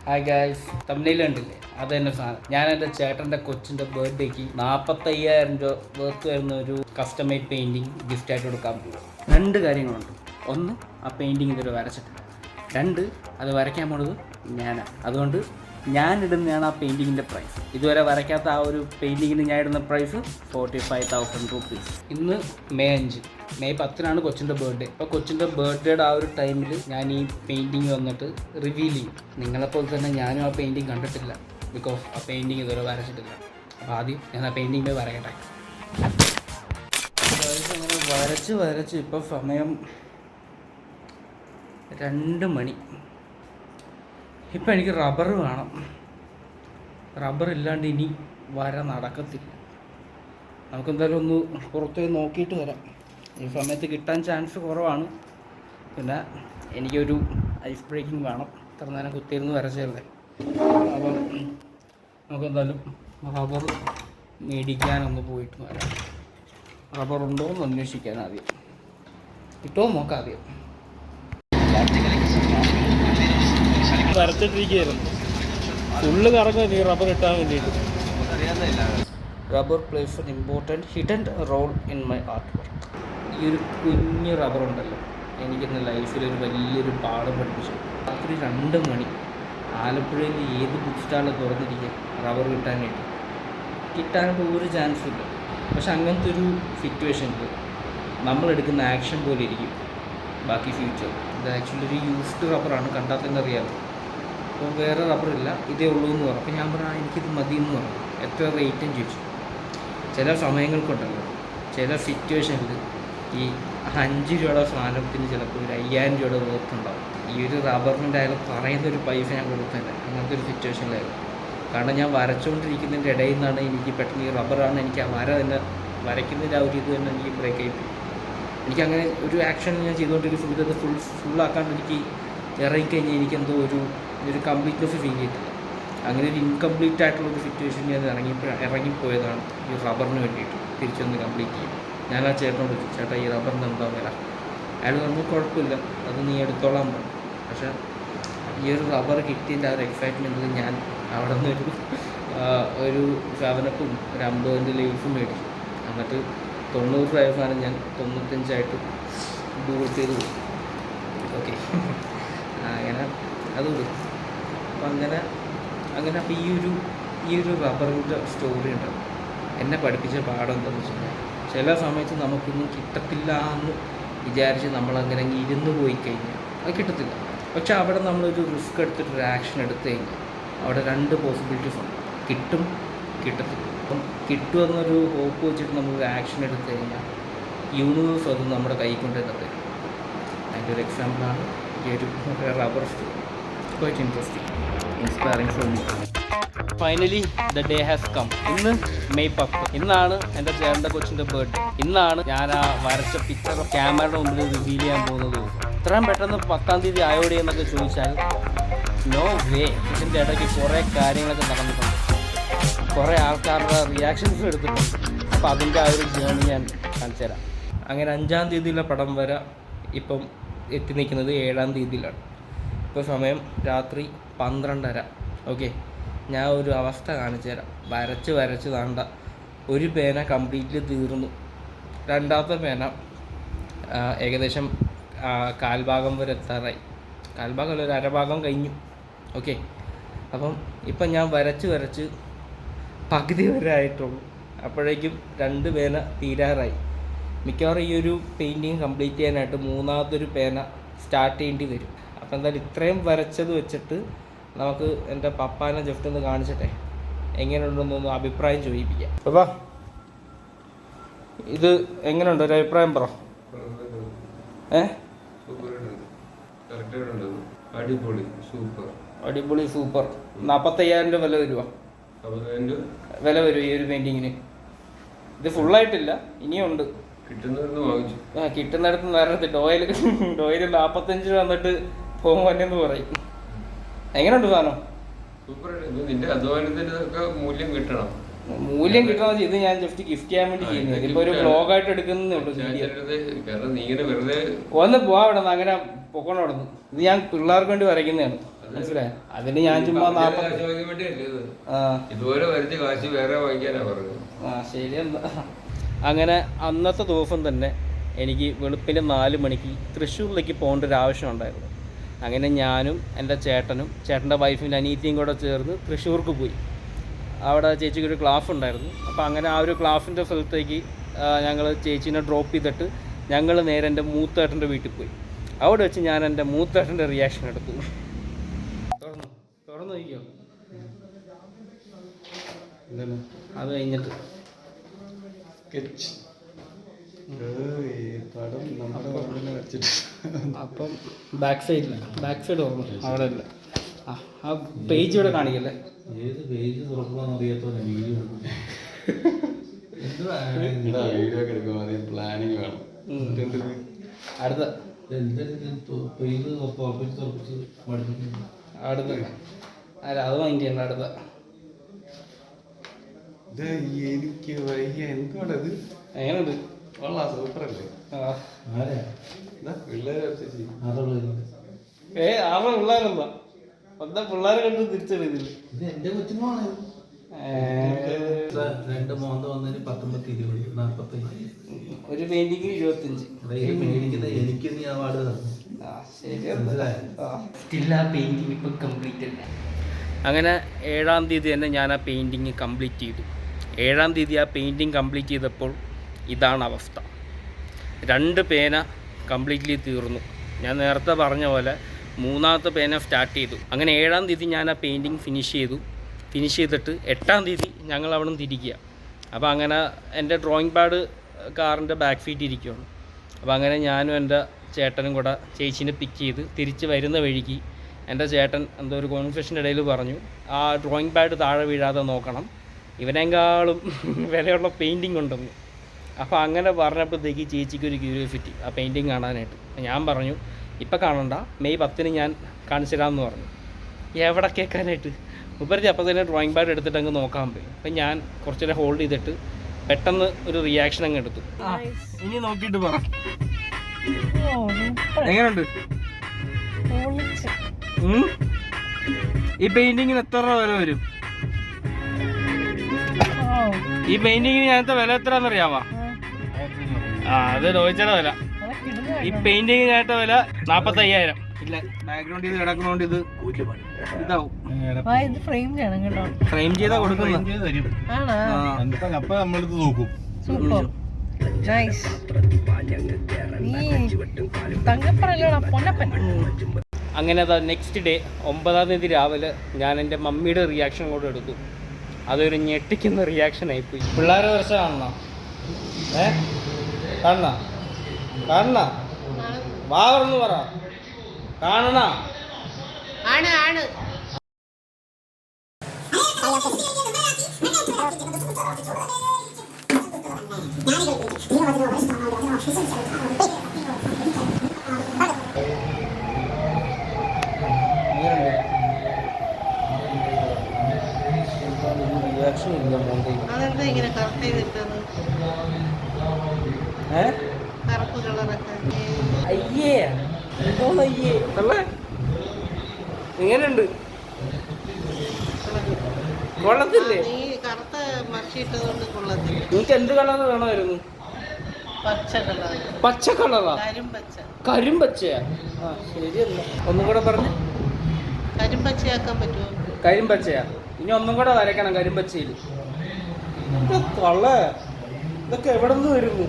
Hi guys, തമിഴിൽ കണ്ടില്ലേ? അത് തന്നെ സാധനം. ഞാൻ എൻ്റെ ചേട്ടൻ്റെ കൊച്ചിൻ്റെ ബർത്ത്ഡേക്ക് 45,000 രൂപ വർത്ത് വരുന്ന ഒരു കസ്റ്റമൈഡ് പെയിൻറ്റിങ് ഗിഫ്റ്റായിട്ട് കൊടുക്കാൻ പോകും. 2 കാര്യങ്ങളുണ്ട്. ഒന്ന്, ആ പെയിൻറ്റിങ് ഇതുവരെ വരച്ചിട്ടില്ല. 2, അത് വരയ്ക്കാൻ പോണത് ഞാനാണ്. അതുകൊണ്ട് ഞാൻ ഇടുന്നതാണ് ആ പെയിൻറ്റിങ്ങിൻ്റെ പ്രൈസ്. ഇതുവരെ വരയ്ക്കാത്ത ആ ഒരു പെയിൻറ്റിങ്ങിന് ഞാൻ ഇടുന്ന പ്രൈസ് 45,000 റുപ്പീസ്. ഇന്ന് മെയ് 5, മെയ് 10 കൊച്ചിൻ്റെ ബർത്ത്ഡേ. അപ്പോൾ കൊച്ചിൻ്റെ ബർത്ത്ഡേയുടെ ആ ഒരു ടൈമിൽ ഞാൻ ഈ പെയിൻറ്റിങ് വന്നിട്ട് റിവീൽ ചെയ്യും. നിങ്ങളെപ്പോലെ തന്നെ ഞാനും ആ പെയിൻറ്റിങ് കണ്ടിട്ടില്ല, ബിക്കോസ് ആ പെയിൻറ്റിങ് ഇതുവരെ വരച്ചിട്ടില്ല. അപ്പോൾ ആദ്യം ഞാൻ ആ പെയിൻറ്റിങ്ങിൽ വരയട്ടെ. അങ്ങനെ വരച്ച് ഇപ്പോൾ സമയം 2 മണി. ഇപ്പം എനിക്ക് റബ്ബർ വേണം. റബ്ബർ ഇല്ലാണ്ട് ഇനി വര നടക്കത്തില്ല. നമുക്കെന്തായാലും ഒന്ന് പുറത്തുപോയി നോക്കിയിട്ട് വരാം. ഈ സമയത്ത് കിട്ടാൻ ചാൻസ് കുറവാണ്. പിന്നെ എനിക്കൊരു ഐസ് ബ്രേക്കിംഗ് വേണം. ഇത്ര നേരം കുത്തിയിരുന്ന് വരച്ചല്ലേ. അപ്പം നമുക്കെന്തായാലും റബ്ബർ മേടിക്കാനൊന്ന് പോയിട്ട് വരാം. റബ്ബർ ഉണ്ടോ എന്ന് അന്വേഷിക്കാൻ ആദ്യം. കിട്ടുമോ നോക്കാം ആദ്യം. വരച്ചിട്ടിരിക്കുകയായിരുന്നു. ഫുള്ള് കറങ്ങും ഈ റബ്ബർ ഇട്ടാൻ വേണ്ടിയിട്ട്. Rubber plays an important hidden role in my artwork. ഈ ഒരു കുഞ്ഞ് റബ്ബറുണ്ടല്ലോ, എനിക്കിന്ന് ലൈഫിലൊരു വലിയൊരു പാഠം പഠിപ്പിച്ചു. രാത്രി 2 മണി ആലപ്പുഴയിൽ ഏത് ബുക്ക് സ്റ്റാളിൽ തുറന്നിരിക്കുക റബ്ബർ കിട്ടാനായിട്ട് ഒരു ചാൻസും ഇല്ല. പക്ഷെ അങ്ങനത്തെ ഒരു സിറ്റുവേഷനിൽ നമ്മളെടുക്കുന്ന ആക്ഷൻ പോലെ ഇരിക്കും ബാക്കി ഫ്യൂച്ചർ. ഇത് ആക്ച്വലി ഒരു യൂസ്ഡ് റബ്ബറാണ്, കണ്ടാൽ തന്നെ അറിയാമല്ലോ. അപ്പോൾ വേറെ റബ്ബറില്ല, ഇതേ ഉള്ളൂ എന്ന് പറഞ്ഞു. അപ്പോൾ ഞാൻ പറഞ്ഞു എനിക്കിത് മതി എന്ന് പറഞ്ഞു. എത്ര റേറ്റും ചോദിച്ചു. ചില സമയങ്ങൾക്കുണ്ടല്ലോ, ചില സിറ്റുവേഷനിൽ ഈ 5 രൂപയുടെ സാധനത്തിന് ചിലപ്പോൾ ഒരു 5,000 രൂപയുടെ വർത്തുണ്ടാവും. ഈ ഒരു റബ്ബറിൻ്റെ അയാൾ പറയുന്നൊരു പൈസ ഞാൻ കൊടുത്തതല്ല. അങ്ങനത്തെ ഒരു സിറ്റുവേഷനിലായിരുന്നു. കാരണം ഞാൻ വരച്ചുകൊണ്ടിരിക്കുന്നതിൻ്റെ ഇടയിൽ നിന്നാണ് എനിക്ക് പെട്ടെന്ന് ഈ റബ്ബറാണ് എനിക്ക് ആ വര തന്നെ വരയ്ക്കുന്നതിൻ്റെ ആ ഒരു ഇത് തന്നെ എനിക്ക് ബ്രേക്ക് ആയിപ്പോയി. എനിക്കങ്ങനെ ഒരു ആക്ഷൻ ഞാൻ ചെയ്തുകൊണ്ടിരിക്കും, ഇതത് ഫുള്ളാക്കാണ്ട് എനിക്ക് ഇറങ്ങിക്കഴിഞ്ഞാൽ എനിക്കെന്തോ ഒരു കംപ്ലീറ്റ്നെസ് ഫീൽ ചെയ്തിട്ടില്ല. അങ്ങനെ ഒരു ഇൻകംപ്ലീറ്റ് ആയിട്ടുള്ളൊരു സിറ്റുവേഷൻ ഞാൻ ഇറങ്ങിപ്പോയതാണ് ഈ റബ്ബറിന് വേണ്ടിയിട്ട് തിരിച്ചൊന്ന് കംപ്ലീറ്റ് ചെയ്യും. ഞാൻ ആ ചേട്ടനോട് ചോദിച്ചു, ചേട്ടാ ഈ റബ്ബറിന് എന്താ വില? അയാൾ പറഞ്ഞു കുഴപ്പമില്ല, അത് നീ എടുത്തോളാൻ പറഞ്ഞു. പക്ഷേ ഈ ഒരു റബ്ബർ കിട്ടിയതിൻ്റെ ആ ഒരു എക്സൈറ്റ്മെൻറ്റിൽ ഞാൻ അവിടെ നിന്ന് ഒരു 7-up ഒരു 50 ലീവ്സും മേടിച്ചു. എന്നിട്ട് 90 രൂപ സാധനം ഞാൻ 95 ഗൂഗിൾ ചെയ്ത് കൊടുത്തു. ഓക്കെ, അങ്ങനെ അത് കൊടുത്തു. അപ്പം അങ്ങനെ അപ്പോൾ ഈ ഒരു റബ്ബറിൻ്റെ സ്റ്റോറി ഉണ്ട്. എന്നെ പഠിപ്പിച്ച പാഠം എന്താണെന്ന് വെച്ച് കഴിഞ്ഞാൽ, ചില സമയത്ത് നമുക്കൊന്നും കിട്ടത്തില്ല എന്ന് വിചാരിച്ച് നമ്മളങ്ങനെ ഇരുന്ന് പോയി കഴിഞ്ഞാൽ അത് കിട്ടത്തില്ല. പക്ഷെ അവിടെ നമ്മളൊരു റിസ്ക് എടുത്തിട്ടൊരു ആക്ഷൻ എടുത്തു കഴിഞ്ഞാൽ അവിടെ 2 പോസിബിലിറ്റീസ് ഉണ്ട്. കിട്ടും, കിട്ടത്തില്ല. അപ്പം കിട്ടുമെന്നൊരു ഹോപ്പ് വെച്ചിട്ട് നമ്മളൊരു ആക്ഷൻ എടുത്തു കഴിഞ്ഞാൽ യൂണിവേഴ്സ് അത് നമ്മുടെ കൈ കൊണ്ട് തരും. അതിൻ്റെ ഒരു എക്സാമ്പിളാണ് ഈ ഒരു rubber story. Quite interesting, inspiring for me. Finally the day has come. ഇന്ന് മെയ് 10. ഇന്നാണ് എൻ്റെ ചേട്ടൻ്റെ കൊച്ചിൻ്റെ ബർത്ത്ഡേ. ഇന്നാണ് ഞാൻ ആ വരച്ച പിക്ചർ ക്യാമറയുടെ മുമ്പിൽ റിവീൽ ചെയ്യാൻ പോകുന്നത്. ഇത്രയും പെട്ടെന്ന് 10-ാം തീയതി ആയോടെ എന്നൊക്കെ ചോദിച്ചാൽ നോ വേ. ഇതിൻ്റെ ഇടയ്ക്ക് കുറേ കാര്യങ്ങളൊക്കെ നടന്നിട്ടുണ്ട്, കുറേ ആൾക്കാരുടെ റിയാക്ഷൻസും എടുത്തിട്ടുണ്ട്. അപ്പോൾ അതിൻ്റെ ആ ഒരു ജേർണി ഞാൻ കാണിച്ചു തരാം. അങ്ങനെ 5-ാം തീയതിയിലെ പടം വരെ ഇപ്പം എത്തി നിൽക്കുന്നത് 7-ാം തീയതിയിലാണ്. ഇപ്പോൾ സമയം രാത്രി 12:30. ഓക്കെ, ഞാൻ ഒരു അവസ്ഥ കാണിച്ചു തരാം. വരച്ച് താണ്ട ഒരു പേന കംപ്ലീറ്റ്ലി തീർന്നു. 2ാമത്തെ പേന ഏകദേശം കാൽഭാഗം വരെ എത്താറായി. കാൽഭാഗമല്ല, ഒരു അരഭാഗം കഴിഞ്ഞു. ഓക്കെ, അപ്പം ഇപ്പം ഞാൻ വരച്ച് പകുതി വരെ ആയിട്ടുള്ളൂ. അപ്പോഴേക്കും 2 പേന തീരാറായി. മിക്കവാറും ഈ ഒരു പെയിൻറ്റിങ് കംപ്ലീറ്റ് ചെയ്യാനായിട്ട് 3ാമതൊരു പേന സ്റ്റാർട്ട് ചെയ്യേണ്ടി വരും. അപ്പോൾ എന്തായാലും ഇത്രയും വരച്ചത് വെച്ചിട്ട് നമുക്ക് എൻ്റെ പപ്പാനെ ജസ്റ്റ് ഒന്ന് കാണിച്ചിട്ടെ എങ്ങനെയുണ്ടെന്നൊന്ന് അഭിപ്രായം ചോദിപ്പിക്കാം. പപ്പാ, ഇത് എങ്ങനെയുണ്ട്? ഒരു അഭിപ്രായം പറ. അടിപൊളി സൂപ്പർ. 45,000 രൂപ വില വരുമോ ഈ ഒരു പെയിൻറ്റിങ്ങിന്? ഇത് ഫുള്ളായിട്ടില്ല, ഇനിയുണ്ട്. കിട്ടുന്നിടത്ത് നേരത്തെ ഡോയിൽ 45 രൂപ വന്നിട്ട് പോകുമെന്ന് പറയും. എങ്ങനെയുണ്ട് സാധനം? മൂല്യം കിട്ടണം. ഇത് ഞാൻ ജസ്റ്റ് ഗിഫ്റ്റ് ചെയ്യാൻ വേണ്ടി ചെയ്യുന്നത്. ഇതിപ്പോ ഒരു വ്ളോഗായിട്ട് എടുക്കുന്നേ ഉള്ളൂ. ഒന്ന് പോവാ അവിടെ നിന്ന്, അങ്ങനെ പൊക്കോണം അവിടെ നിന്ന്. ഇത് ഞാൻ പിള്ളേർക്ക് വേണ്ടി വരയ്ക്കുന്നതാണ്. മനസ്സിലായി. അതിന് ഞാൻ ചുമ്മാ ഇതുപോലെ വരച്ച കാശ് വേറെ വാങ്ങിക്കാനാ പറഞ്ഞത്. ശരി എന്നാ. അങ്ങനെ അന്നത്തെ ദിവസം തന്നെ എനിക്ക് വെളുപ്പിന് 4 മണിക്ക് തൃശ്ശൂരിലേക്ക് പോകേണ്ട ഒരു ആവശ്യം ഉണ്ടായിരുന്നു. അങ്ങനെ ഞാനും എൻ്റെ ചേട്ടൻ്റെ വൈഫിൻ്റെ അനിയത്തിയും കൂടെ ചേർന്ന് തൃശ്ശൂർക്ക് പോയി. അവിടെ ചേച്ചിക്ക് ഒരു ക്ലാസ് ഉണ്ടായിരുന്നു. അപ്പോൾ അങ്ങനെ ആ ഒരു ക്ലാസ്സിൻ്റെ സ്ഥലത്തേക്ക് ഞങ്ങൾ ചേച്ചീനെ ഡ്രോപ്പ് ചെയ്തിട്ട് ഞങ്ങൾ നേരെ എൻ്റെ മൂത്തേട്ടൻ്റെ വീട്ടിൽ പോയി. അവിടെ വെച്ച് ഞാൻ എൻ്റെ മൂത്തേട്ടൻ്റെ റിയാക്ഷൻ എടുത്തു. തുറന്നു വയ്ക്കോ. അത് കഴിഞ്ഞിട്ട് അപ്പം ബാക്ക് സൈഡ് ഓർമ്മ അവിടെ ഇല്ല. ആ പേജ് ഇവിടെ കാണിക്കല്ലേ. ഏത് പേജ് തുറക്കണമെന്ന് അറിയാത്തോ വീഡിയോ പ്ലാനിങ് വേണം. അടുത്ത പേജ് തുറപ്പിച്ച് അടുത്ത അല്ല അത് മൈൻഡ് ചെയ്യണ്ട. അടുത്ത എനിക്ക് വയ്യ. എന്തുകൊണ്ടത് എങ്ങനെയുണ്ട്? കൊള്ളാം, സൂപ്പറല്ലേ? പിള്ളേരെ ആരുടെ പിള്ളേരെന്താ എന്താ പിള്ളേരെ കണ്ട് തിരിച്ചറിയുന്നില്ല. ഇത് എന്റെ കൊച്ചുമോളാണ്. 2 മോന്ത വന്നതിന് 19, 20, 45. ഒരു പെയിന്റിങ് 25. മേടിക്കുന്ന എനിക്ക് നീ അവാർഡ് തന്നു. അങ്ങനെ 7-ാം തീയതി തന്നെ ഞാൻ ആ പെയിൻറ്റിങ് കംപ്ലീറ്റ് ചെയ്തു. 7-ാം തീയതി ആ പെയിൻറ്റിങ് കംപ്ലീറ്റ് ചെയ്തപ്പോൾ ഇതാണ് അവസ്ഥ. 2 പേന കംപ്ലീറ്റ്ലി തീർന്നു. ഞാൻ നേരത്തെ പറഞ്ഞ പോലെ 3ാമത്തെ പേന സ്റ്റാർട്ട് ചെയ്തു. അങ്ങനെ 7-ാം തീയതി ഞാൻ ആ പെയിൻറ്റിങ് ഫിനിഷ് ചെയ്തിട്ട് 8-ാം തീയതി ഞങ്ങൾ അവിടെ നിന്ന് തിരിക്കുക. അപ്പോൾ അങ്ങനെ എൻ്റെ ഡ്രോയിങ് പാഡ് കാറിൻ്റെ ബാക്ക് സീറ്റ് ഇരിക്കുകയാണ്. അപ്പോൾ അങ്ങനെ ഞാനും എൻ്റെ ചേട്ടനും കൂടെ ചേച്ചീനെ പിക്ക് ചെയ്ത് തിരിച്ച് വരുന്ന വഴിക്ക് എൻ്റെ ചേട്ടൻ എന്തോ ഒരു കോൺഫെഷൻ്റെ ഇടയിൽ പറഞ്ഞു, ആ ഡ്രോയിങ് പാഡ് താഴെ വീഴാതെ നോക്കണം, ഇവനേക്കാളും വിലയുള്ള പെയിൻറ്റിങ് ഉണ്ടെന്ന്. അപ്പോൾ അങ്ങനെ പറഞ്ഞപ്പോഴത്തേക്ക് ചേച്ചിക്ക് ഒരു ക്യൂരിയോസിറ്റി ആ പെയിൻറ്റിങ് കാണാനായിട്ട്. ഞാൻ പറഞ്ഞു ഇപ്പം കാണണ്ട, മെയ് 10 ഞാൻ കാണിച്ചു തരാമെന്ന് പറഞ്ഞു. എവിടെ കേൾക്കാനായിട്ട് മുപ്പത്തി അപ്പം തന്നെ ഡ്രോയിങ് പാഡ് എടുത്തിട്ട് അങ്ങ് നോക്കാൻ പോയി. അപ്പം ഞാൻ കുറച്ചു നേരം ഹോൾഡ് ചെയ്തിട്ട് പെട്ടെന്ന് ഒരു റിയാക്ഷൻ അങ്ങ് എടുത്തു. ഇനി നോക്കിയിട്ട് പറ എങ്ങനെയുണ്ട് ഈ പെയിന്റിങ്ങിന്? എത്ര രൂപ വില വരും ഈ പെയിന്റിങ്ങിന്? ഞാനത്തെ വില എത്രയാണെന്നറിയാമോ? അത് ചോദിച്ചയുടെ വില. ഈ പെയിന്റിങ്ങിനായിട്ട് വില 45,000. ഇല്ല, ബാക്ക്ഗ്രൗണ്ട് ചെയ്ത് കിടക്കുന്നോണ്ട് ഇത് ഇതാവും. ഫ്രെയിം ചെയ്താ കൊടുക്കുന്നത്. അപ്പൊ നമ്മളത് നോക്കും. അങ്ങനെ അതാ നെക്സ്റ്റ് ഡേ 9-ാം തീയതി രാവിലെ ഞാൻ എൻ്റെ മമ്മിയുടെ റിയാക്ഷൻ കൂടെ എടുത്തു. അതൊരു ഞെട്ടിക്കുന്ന റിയാക്ഷൻ ആയിപ്പോയി. പിള്ളേരെ വരച്ച കാണണ കാണണ വാ പറഞ്ഞു പറ കാണണ. എങ്ങനെയുണ്ട്? കൊള്ളത്തില്ലേ? നിങ്ങൾക്ക് എന്ത് കളറ് വേണമായിരുന്നു? പച്ച കളറാ? കരിമ്പച്ചയാ? ശരിയല്ല, ഒന്നും കൂടെ പറഞ്ഞു. കരിമ്പച്ചയാക്കാൻ പറ്റുമോ? കരിമ്പച്ചയാ? ഇനി ഒന്നും കൂടെ വരയ്ക്കണം കരിമ്പച്ചയിൽ. ഇതൊക്കെ എവിടെ നിന്ന് വരുന്നു?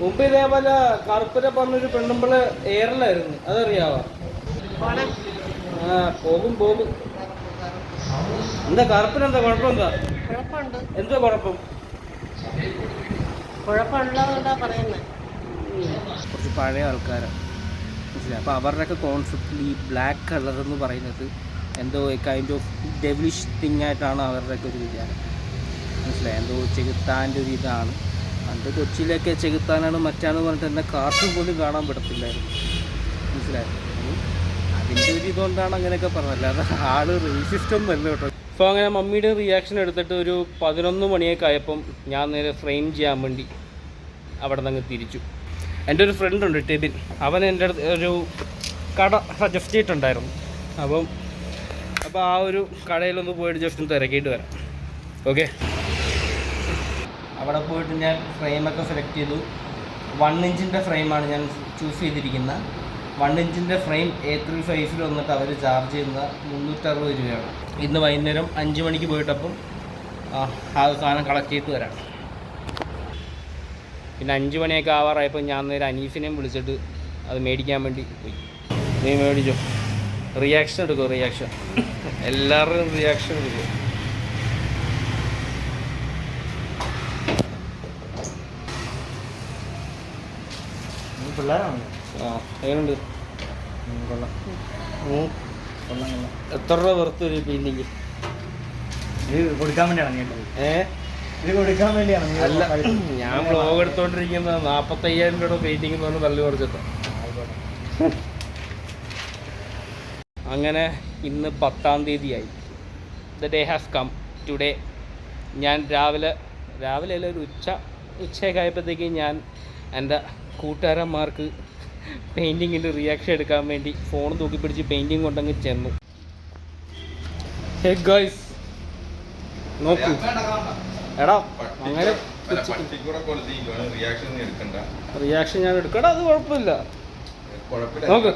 മുമ്പ് ഇതേപോലെ കറുപ്പിനെ പറഞ്ഞൊരു പെണ്ണുമ്പിള് എയറിലായിരുന്നു, അതറിയാവോ? പോകും. എന്താ കറുപ്പിനെന്താ കുഴപ്പം? എന്താ കുഴപ്പം? കുറച്ച് പഴയ ആൾക്കാരാണ്, മനസ്സിലായി. അപ്പോൾ അവരുടെയൊക്കെ കോൺസെപ്റ്റിൽ ഈ ബ്ലാക്ക് കളർ എന്ന് പറയുന്നത് എന്തോ കൈൻഡ് ഓഫ് ഡെവിലിഷ് തിങ് ആയിട്ടാണ് അവരുടെയൊക്കെ ഒരു വിചാരം, മനസ്സിലായി. എന്തോ ചെകുത്താൻ്റെ ഒരു ഇതാണ്. പണ്ട് കൊച്ചിയിലൊക്കെ ചെകുത്താനാണ് മറ്റാന്ന് പറഞ്ഞിട്ട് എന്നെ കാർട്ടൂൺ പോലും കാണാൻ പറ്റത്തില്ലായിരുന്നു, മനസ്സിലായി. അതിൻ്റെ ഒരു ഇതുകൊണ്ടാണ് അങ്ങനെയൊക്കെ പറഞ്ഞത്, അല്ലാതെ ആള് റേസിസ്റ്റ് ഒന്നും അല്ല കേട്ടോ. അപ്പോൾ അങ്ങനെ മമ്മിയുടെ റിയാക്ഷൻ എടുത്തിട്ട് ഒരു 11 മണിയൊക്കെ ആയപ്പം ഞാൻ നേരെ ഫ്രെയിം ചെയ്യാൻ വേണ്ടി അവിടെ നിന്ന് അങ്ങ് തിരിച്ചു. എൻ്റെ ഒരു ഫ്രണ്ടുണ്ട് ടെബിൻ, അവൻ എൻ്റെ അടുത്ത് ഒരു കട സജസ്റ്റ് ചെയ്തിട്ടുണ്ടായിരുന്നു. അപ്പം അപ്പോൾ ആ ഒരു കടയിലൊന്ന് പോയിട്ട് ജസ്റ്റ് ഒന്ന് തിരക്കിയിട്ട് വരാം. ഓക്കെ, അവിടെ പോയിട്ട് ഞാൻ ഫ്രെയിമൊക്കെ സെലക്ട് ചെയ്തു. 1 ഇഞ്ചിൻ്റെ ഫ്രെയിമാണ് ഞാൻ ചൂസ് ചെയ്തിരിക്കുന്നത്. 1 ഇഞ്ചിൻ്റെ ഫ്രെയിം A35 വന്നിട്ട് അവർ ചാർജ് ചെയ്യുന്നത് 360 രൂപയാണ്. ഇന്ന് വൈകുന്നേരം 5 മണിക്ക് പോയിട്ടപ്പം ആ സാധനം കളക്ട് ചെയ്തിട്ട് വരാം. പിന്നെ 5 മണിയൊക്കെ ആവാറായപ്പോൾ ഞാൻ നേരെ അനീഫിനെയും വിളിച്ചിട്ട് അത് മേടിക്കാൻ വേണ്ടി പോയി. നീ മേടിച്ചോ, റിയാക്ഷൻ എടുക്കും, റിയാക്ഷൻ എല്ലാവരുടെയും റിയാക്ഷൻ എടുക്കും. പിള്ളേരാണ്. ആ, എങ്ങനെയുണ്ട്? കൊള്ളാം. എത്ര രൂപ വെറുത്ത് ഒരു പെയിൻറ്റിങ്? ഇത് കൊടുക്കാൻ വേണ്ടിയാണ് കേട്ടത്. ഇത് കൊടുക്കാൻ വേണ്ടിയാണ്? അല്ല, ഞാൻ ബ്ലോഗ് എടുത്തോണ്ടിരിക്കുന്ന 45,000 രൂപ പെയിൻറ്റിങ് എന്ന് പറഞ്ഞ് തള്ളി കുറച്ചിട്ടാണ്. അങ്ങനെ ഇന്ന് 10-ാം തീയതിയായി. The day has come today. ഞാൻ രാവിലെ അല്ല, ഒരു ഉച്ചയൊക്കെ ആയപ്പോഴത്തേക്ക് ഞാൻ എൻ്റെ കൂട്ടുകാരന്മാർക്ക് പെയിൻറ്റിങ്ങിൻ്റെ റിയാക്ഷൻ എടുക്കാൻ വേണ്ടി ഫോൺ തൂക്കിപ്പിടിച്ച് പെയിൻറ്റിങ് കൊണ്ടങ്ങ് ചെന്നു. ഹേ ഗൈസ്, നോക്കൂ. എടാ അങ്ങനെ റിയാക്ഷൻ ഞാൻ എടുക്കടാ, അത് കുഴപ്പമില്ല. നോക്ക്,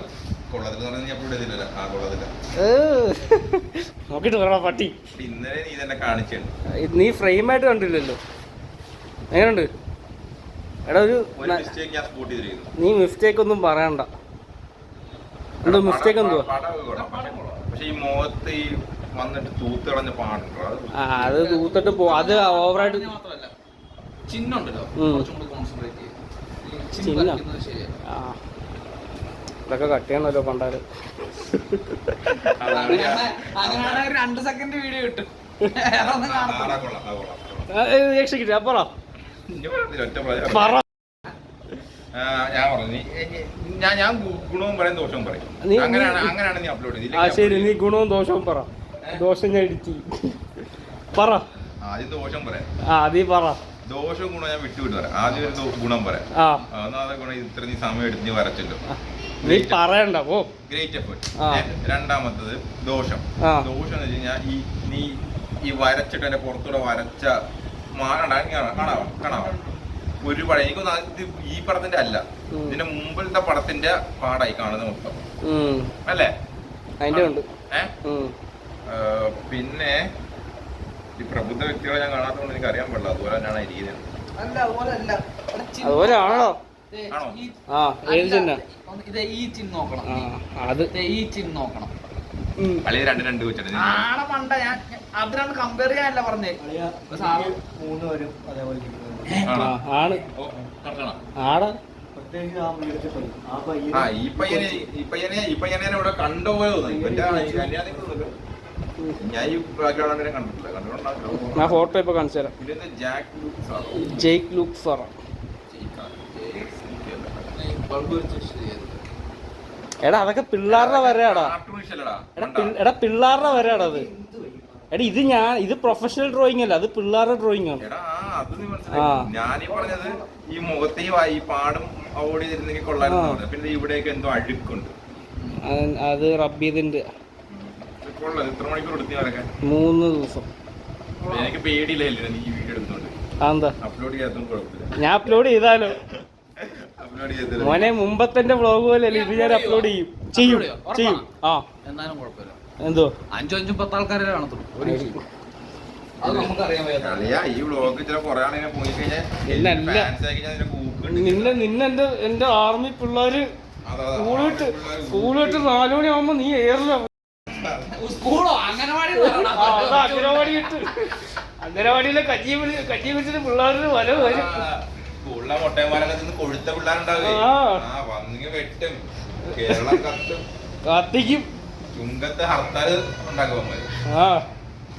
നോക്കിട്ട് പറ പട്ടി. നീ ഫ്രെയിമായിട്ട് കണ്ടില്ലല്ലോ, എങ്ങനെയുണ്ട്? എടാ ഒരു നീ മിസ്റ്റേക്ക് ഒന്നും പറയണ്ട. എന്തോ മിസ്റ്റേക്ക് എന്തുവാ? അത് തൂത്തിട്ട് അത് ഓവറായിട്ട് ചിഹ്നം. ഇതൊക്കെ കട്ട് ചെയ്യണല്ലോ പണ്ടാല്. 2 സെക്കൻഡ് വീഡിയോ കിട്ടും. പറ പറ. ഞാൻ ഗുണവും പറയും ദോഷവും പറയും. അങ്ങനെയാണ് നീ അപ്ലോഡ് ചെയ്ത്. ആ ശരി, നീ ഗുണവും ദോഷവും പറ. ദോഷം ഞാൻ ഇടിച്ചു പറ. ആദ്യം ദോഷം പറയാം. നീ പറ. ദോഷവും ഗുണം ഞാൻ വിട്ടു പറയാം. ആദ്യം ഒരു ഗുണം പറയാം. ഒന്നാമത്തെ ഗുണം, ഇത്ര നീ സമയം എടുത്ത് നീ വരച്ചല്ലോ, നീ പറയണ്ട. ഓ, ഗ്രേറ്റ് എഫേർട്ട്. രണ്ടാമത്തത് ദോഷം. ദോഷം എന്ന് വെച്ച് കഴിഞ്ഞാൽ നീ ഈ വരച്ചിട്ട് എന്റെ പുറത്തൂടെ വരച്ച കാണാവാ ഒരു പടം. എനിക്കൊന്ന് ഈ പടത്തിന്റെ അല്ല, ഇതിന്റെ മുമ്പിലത്തെ പടത്തിന്റെ പാടായി കാണുന്നത് മൊത്തം, അല്ലേ? അതിന്റെ ഉണ്ട്. പിന്നെ ഈ പ്രബുദ്ധ വ്യക്തികളെ ഞാൻ കാണാത്തതുകൊണ്ട് എനിക്ക് അറിയാൻ പാടില്ല. അതുപോലെ തന്നെയാണ് ഇരിക്കുന്നത്. അതുപോലെ ആണോ? ആണോ? ഏത് ചിഹ്നം? ഇത് ഈ ചിഹ്നം നോക്കണം. അത് ഈ ചിഹ്നം നോക്കണം. അല്ലെങ്കിൽ രണ്ട് വെച്ചിട്ട് ആണോ പണ്ട ഞാൻ അതിനാണ് കമ്പയർ ചെയ്യാനല്ല പറഞ്ഞേ. ആണ് ആടാ. ഈ പയ്യനെ ഇവിടെ കണ്ടുപോലെ തോന്നുന്നു. ഞാൻ ഈ ബാക്ക്ഗ്രൗണ്ട് കണ്ടിട്ടില്ല. ഞാൻ ഫോട്ടോ ഇപ്പൊ കാണിച്ചു തരാം. Jake Luke Sara. എടാ അതൊക്കെ പിള്ളേരുടെ വരെയാടാ. എടാ പിള്ളേരുടെ വരെയാടാ അത്. എടാ ഇത് പ്രൊഫഷണൽ ഡ്രോയിങ് അല്ല, അത് പിള്ളേരുടെ ഡ്രോയിങ് ആണ്. ഞാനീ പറഞ്ഞത് ഈ മുഖത്തെ ഈ പാടും അവോയ്ഡ് ചെയ്തിരുന്നെങ്കിൽ കൊള്ളായിരുന്നു. പിന്നെ ഇവിടെയൊക്കെ എന്തോ അഴുക്കുണ്ട്. അത് റബ്ബ് ചെയ്തിന്റെ 3 ദിവസം. എനിക്ക് പേടിയില്ലല്ലോ നീ വീഡിയോ എടുത്തോണ്ട്. അപ്ലോഡ് ചെയ്യാത്തതും കുഴപ്പമില്ല. ഞാൻ അപ്ലോഡ് ചെയ്താലോ മോനെ? മുമ്പത്തെ വ്ളോഗ് പോലെ ഇത് ഞാൻ അപ്ലോഡ് ചെയ്യും. എന്നാലും കുഴപ്പമില്ല. എന്തോ 5 10 ആൾക്കാരെ കാണത്തുള്ളൂ. ഈ വ്ളോഗ് ചില കുറെ ആളിങ്ങനെ പോയി കഴിഞ്ഞാൽ എന്റെ ആർമി പിള്ളേര് സ്കൂൾ വിട്ട് 4 മണിയാവുമ്പോ നീ ഏറില്ല. സ്കൂളോ അംഗനവാടി അംഗനവാടിയിലെ കഞ്ഞി വെച്ചിട്ട് പിള്ളേര് വല വരും. സ്കൂളിലെ മുട്ടയന്മാരൊക്കെ കൊഴുത്ത പിള്ളേരുണ്ടാവേ. വന്നിങ്ങ വെട്ടും, കേരളം കത്തും, കത്തിക്കും, ചുങ്കത്ത് ഹർത്താല് ഉണ്ടാക്കും.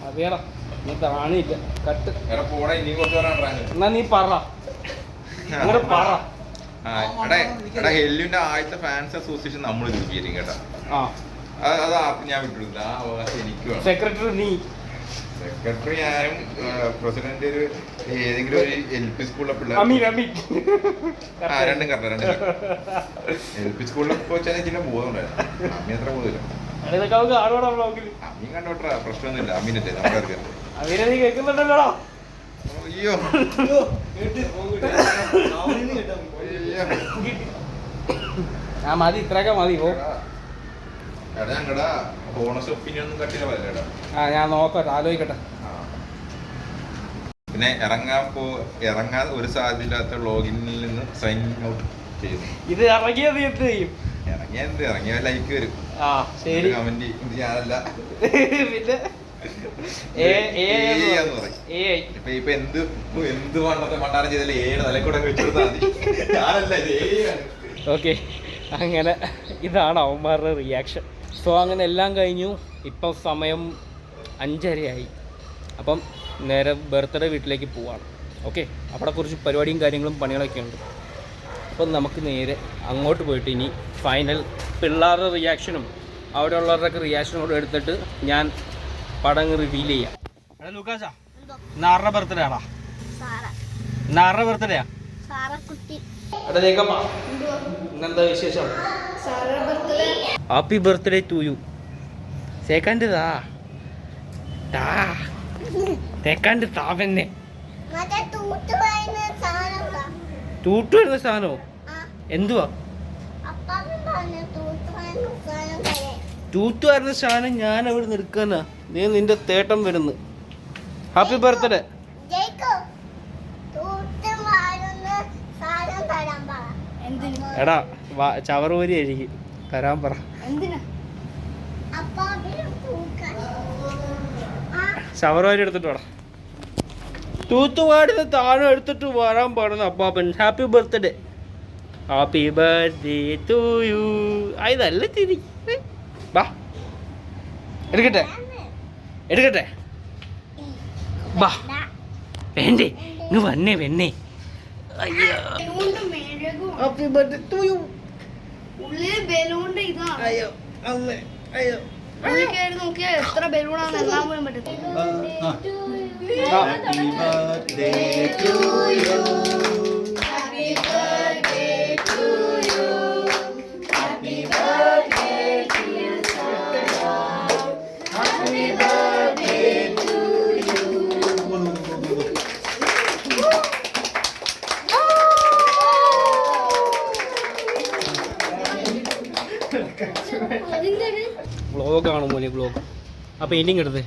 അതേടാ, നീ താണില്ല കട്ട്. പോടാ, ഇനി കുറച്ച് പറയാൻ. എന്നാ നീ പറ. എടാ ഹെല്ലുവിന്റെ ആദ്യത്തെ ഫാൻസ് അസോസിയേഷൻ നമ്മൾ രൂപീകരിക്കും കേട്ടോ. അത് ആർക്ക് ഞാൻ വിട്ടിരുന്നു. ആ അവകാശം എനിക്ക് വേണം. സെക്രട്ടറി ഞാനും പ്രസിഡന്റ് ഏതെങ്കിലും ഒരു LP സ്കൂളിലെ പിള്ളേർ. രണ്ടും കറക്റ്റ്. LP സ്കൂളിൽ വെച്ചാൽ ചില ബോധമുണ്ടായിരുന്നു. അമ്മ അത്ര ബോധമില്ല. ഇതൊക്കെ നമുക്ക് കാണുവാണോ ബ്ലോഗിൽ? അമ്മീൻ കണ്ടോട്ടാ, പ്രശ്നമൊന്നുമില്ല. അമ്മീനല്ലേ നമുക്കറിയാം. അവരെ നീ കേൾക്കുന്നുണ്ടല്ലോ. അയ്യോ ആ മതി, ഇത്രയൊക്കെ മതി. ഓ എടാ ഞങ്ങടാ ഹോണസ്റ്റ് ഒപ്പീനിയൻ ഒന്നും കട്ടില്ല വല്ലേടാ. ആ ഞാൻ നോക്കട്ടെ, ആലോചിക്കട്ടെ. പിന്നെ ഇറങ്ങാൻ ഒരു സാധ്യതയില്ലാത്ത വ്ളോഗിനിൽ നിന്ന് സൈൻ ഔട്ട് ചെയ്യുന്നു. ഇത് ഇറങ്ങിയത് എന്ത് ചെയ്യും? ഇറങ്ങിയ ലൈക്ക് വരും. ആ ശരി. കമന്റ് ഇത് ഞാനല്ല. പിന്നെ ഇപ്പൊ എന്ത് മണ്ടാരം ചെയ്താലും ഏഴ് നിലക്കൂടെ വെച്ചു കൊടുത്താൽ മതി. ഞാനല്ല, ഓക്കെ, അങ്ങനെ ഇതാണ് അവന്മാരുടെ റിയാക്ഷൻ. സോ അങ്ങനെ എല്ലാം കഴിഞ്ഞു. ഇപ്പം സമയം 5:30 അപ്പം നേരെ ബർത്ത്ഡേ വീട്ടിലേക്ക് പോവാണ്. ഓക്കെ, അവിടെ കുറച്ച് പരിപാടിയും കാര്യങ്ങളും പണികളൊക്കെ ഉണ്ട്. അപ്പം നമുക്ക് നേരെ അങ്ങോട്ട് പോയിട്ട് ഇനി ഫൈനൽ പിള്ളേരുടെ റിയാക്ഷനും അവിടെ ഉള്ളവരുടെയൊക്കെ റിയാക്ഷനും കൂടെ എടുത്തിട്ട് ഞാൻ പടങ്ങ് റിവീൽ ചെയ്യാം. എടാ ലൂക്കാച്ചാ, ഇന്നാരുടെ ബർത്ത്ഡേ ആടാ? ഇന്നാരുടെ ബർത്ത്ഡേയാ? എടാ ലേക്കപ്പ, ഇന്നെന്താ വിശേഷം? Happy birthday to you. Second തേക്കാണ്ട് താവന്നെ തൂട്ടു വരുന്ന സാധനോ? എന്തുവാ തൂത്തു വരുന്ന സാധനം? ഞാൻ അവിടെ നിൽക്കാനാ? നീ നിന്റെ തേട്ടം വരുന്നു. Happy birthday. എടാ ചവറുപരി ആയിരിക്കും തരാൻ പറ. ചവറുപരി എടുത്തിട്ട് വേടാ. തൂത്തുപാടിന് താഴെ എടുത്തിട്ട് വരാൻ പാടുന്ന അപ്പാപ്പൻ. Happy birthday. Happy birthday to you. ഇതല്ല തിരി. വാ എടുക്കട്ടെ വാ. വേണ്ടേ? ഇങ്ങ് വന്നേ വെന്നേ. അയ്യോ, ഹാപ്പി ബർത്ത്ഡേ ടു യു. അയ്യോ അമ്മേ, അയ്യോ. നോക്കിയാ എത്ര ബലൂണാണ് എല്ലാം പോലും പറ്റും. Happy birthday to you. Happy birthday to you. Happy birthday to you. Happy birthday to you. വ്ളോഗാണ് മോനെ, വ്ളോഗ്. ആ പെയിന്റിങ് എടുത്ത്,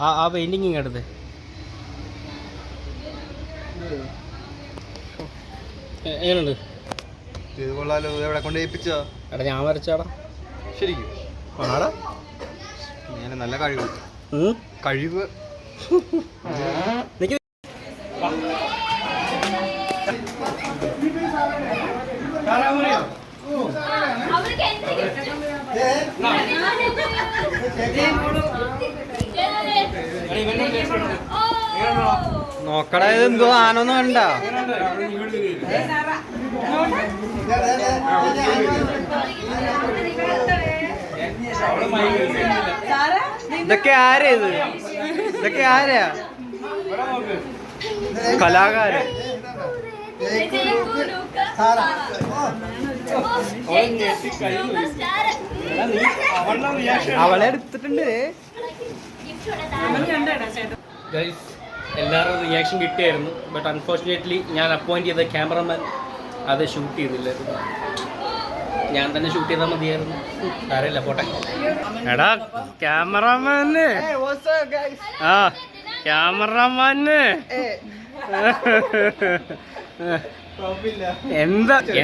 ആ പെയിന്റിങ് എടുത്ത്. എങ്ങനെയുണ്ട്? ഇത് കൊള്ളാലോ. എവിടെ കൊണ്ട് ഏൽപ്പിച്ചോ? എടാ ഞാൻ വരച്ചാടാ. ശരിക്കും ആടാ, ഞാൻ നല്ല കഴിവ് നോക്കടാ. ഇതെന്തോ ആനൊന്നും വേണ്ട. ഇതൊക്കെ ആരാ? ഇതൊക്കെ ആരാ? കലാകാരൻ. അവളെ എടുത്തിട്ടുണ്ട്. ഗൈസ്, എല്ലാവരും റിയാക്ഷൻ കിട്ടിയായിരുന്നു. ബട്ട് അൺഫോർച്ചുനേറ്റ്ലി ഞാൻ അപ്പോയിന്റ് ചെയ്ത ക്യാമറമാൻ അത് ഷൂട്ട് ചെയ്തില്ലായിരുന്നു. ഞാൻ തന്നെ ഷൂട്ട് ചെയ്താൽ മതിയായിരുന്നു. അറിയില്ല, പോട്ടെ. എടാ ക്യാമറമാന്, ആ ക്യാമറമാന്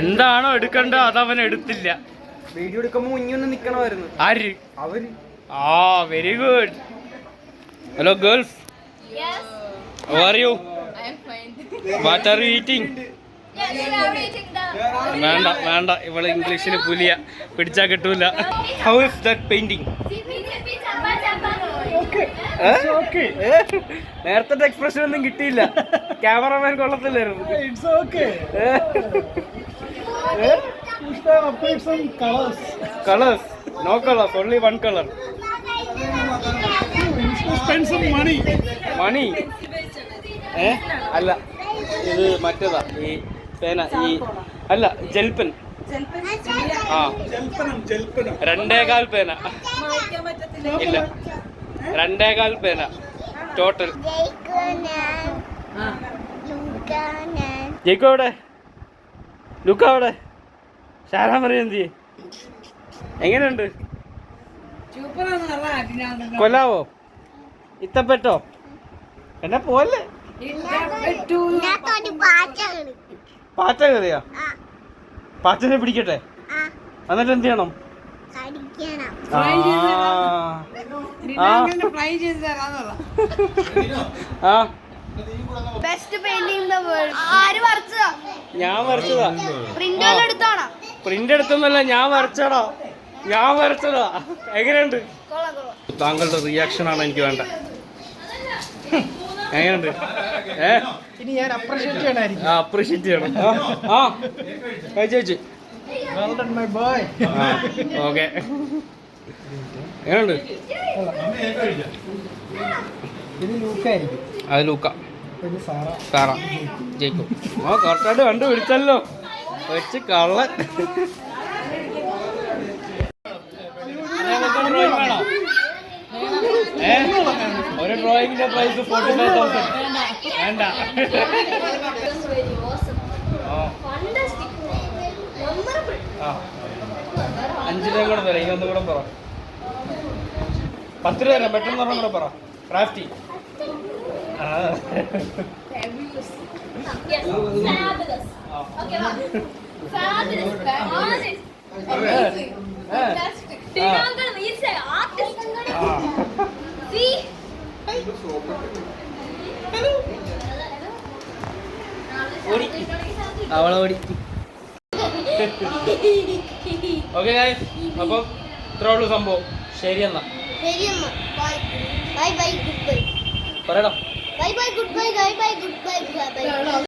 എന്താണോ എടുക്കണ്ടോ അതവൻ എടുത്തില്ല. വീഡിയോ എടുക്കുമ്പോ മുന്നൊന്ന് നിക്കണമായിരുന്നു. ആര്? അവര്. ആ very good. Hello girls, how are you? What are you eating? വേണ്ട ഇവള് ഇംഗ്ലീഷിൽ പുലിയ പിടിച്ചാ കിട്ടൂല. How is that painting? നേരത്തെ എക്സ്പ്രഷൻ ഒന്നും കിട്ടിയില്ല. ക്യാമറമാൻ കൊള്ളത്തില്ലായിരുന്നു. Colours no colours, only one colour. മണി അല്ല, ഇത് മറ്റേതാ. ഈ പേന, ഈ അല്ല ജെൽപെൻ. ആ 2.25 പേന ഇല്ല 2.25 പേന ടോട്ടൽ. ജയിക്കോ അവിടെ, ലുക്ക അവിടെ, ഷാരാൻ പറയുന്നത് എങ്ങനെയുണ്ട്? കൊല്ലാവോ? ഇത്തപ്പെട്ടോ എന്നെ പോലെ പാറ്റ കയറിയാ? പാറ്റനെ പിടിക്കട്ടെ, എന്നിട്ട് എന്ത് ചെയ്യണം? ബെസ്റ്റ് പെയിന്റിംഗ് ആര് വരച്ചതാ? ഞാൻ വരച്ചതാ. പ്രിന്റ് എടുത്താണോ? പ്രിന്റ് എടുത്തൊന്നല്ല, ഞാൻ വരച്ചടാ, ഞാൻ വരച്ചതാ. എങ്ങനെയുണ്ട്? താങ്കളുടെ റിയാക്ഷൻ ആണ് എനിക്ക് വേണ്ട. എങ്ങനെയുണ്ട്? ഇനി ഞാൻ അപ്രീഷിയേറ്റ് ചെയ്യണമായിരിക്കും. അപ്രീഷിയേറ്റ് ചെയ്യണം. ചേച്ചി മൈ ബോയ്. ഓക്കെ, എങ്ങനെയുണ്ട്? ഇത് ലൂക്കായിരിക്കും. അത് ലൂക്ക, ഇത് സാറ. സാറ ജയിക്കും. കറക്റ്റായിട്ട് കണ്ടുപിടിച്ചല്ലോ, വെച്ച് കള്ളൻ. ഡ്രോയിങ് വേണോ? ഒരു ഡ്രോയിങ്ങിന്റെ പ്രൈസ് 45,000. വേണ്ട. 5 രൂപ കൂടെ തരാം. ഇതൊന്നും കൂടെ പറ. 10 രൂപ തരാം. പെട്ടെന്ന് പറഞ്ഞ കൂടെ പറ. ക്രാഫ്റ്റി. അവളെ ഓടി. ഓക്കെ ഗായ്സ്, അപ്പം ഇത്രേ ഉള്ളൂ സംഭവം. ശരി എന്നാ ബൈ ബൈ ഗുഡ് ബൈ. പറയടാ. Bye bye good bye. Bye bye.